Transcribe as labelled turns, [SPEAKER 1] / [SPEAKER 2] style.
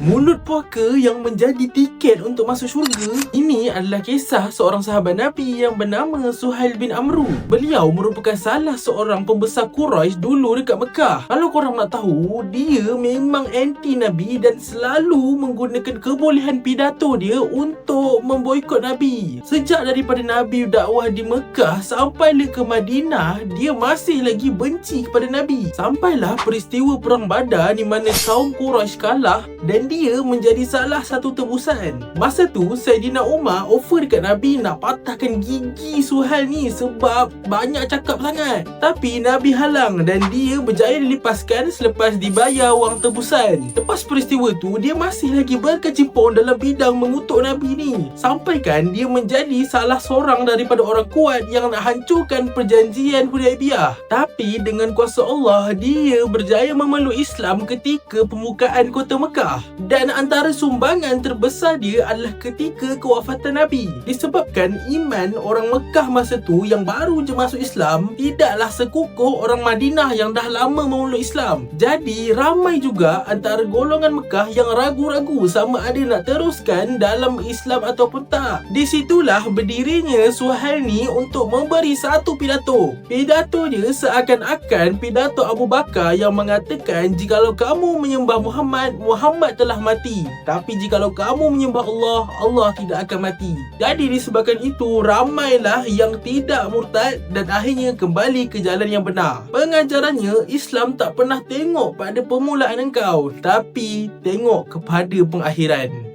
[SPEAKER 1] Mulut puaka yang menjadi tiket untuk masuk syurga. Ini adalah kisah seorang sahabat Nabi yang bernama Suhail bin Amru. Beliau merupakan salah seorang pembesar Quraisy dulu dekat Mekah. Kalau korang nak tahu, dia memang anti Nabi dan selalu menggunakan kebolehan pidato dia untuk memboikot Nabi. Sejak daripada Nabi dakwah di Mekah sampai ke Madinah, dia masih lagi benci kepada Nabi. Sampailah peristiwa perang Badar di mana kaum Quraisy kalah dan dia menjadi salah satu tebusan. Masa tu Saidina Umar offer dekat Nabi nak patahkan gigi Suhail ni sebab banyak cakap sangat. Tapi Nabi halang dan dia berjaya dilepaskan selepas dibayar wang tebusan. Lepas peristiwa tu, dia masih lagi berkecimpung dalam bidang mengutuk Nabi ni. Sampaikan dia menjadi salah seorang daripada orang kuat yang nak hancurkan perjanjian Hudaibiyah. Tapi dengan kuasa Allah, dia berjaya memeluk Islam ketika pembukaan kota Mekah. Dan antara sumbangan terbesar dia adalah ketika kewafatan Nabi. Disebabkan iman orang Mekah masa tu yang baru je masuk Islam tidaklah sekukuh orang Madinah yang dah lama memeluk Islam. Jadi ramai juga antara golongan Mekah yang ragu-ragu sama ada nak teruskan dalam Islam ataupun tak. Di situlah berdirinya Suhail ni untuk memberi satu pidato. Pidato dia seakan-akan pidato Abu Bakar yang mengatakan, jikalau kamu menyembah Muhammad, Muhammad telah mati. Tapi jikalau kamu menyembah Allah, Allah tidak akan mati. Jadi disebabkan itu, ramailah yang tidak murtad dan akhirnya kembali ke jalan yang benar. Pengajarannya, Islam tak pernah tengok pada permulaan engkau, tapi tengok kepada pengakhiran.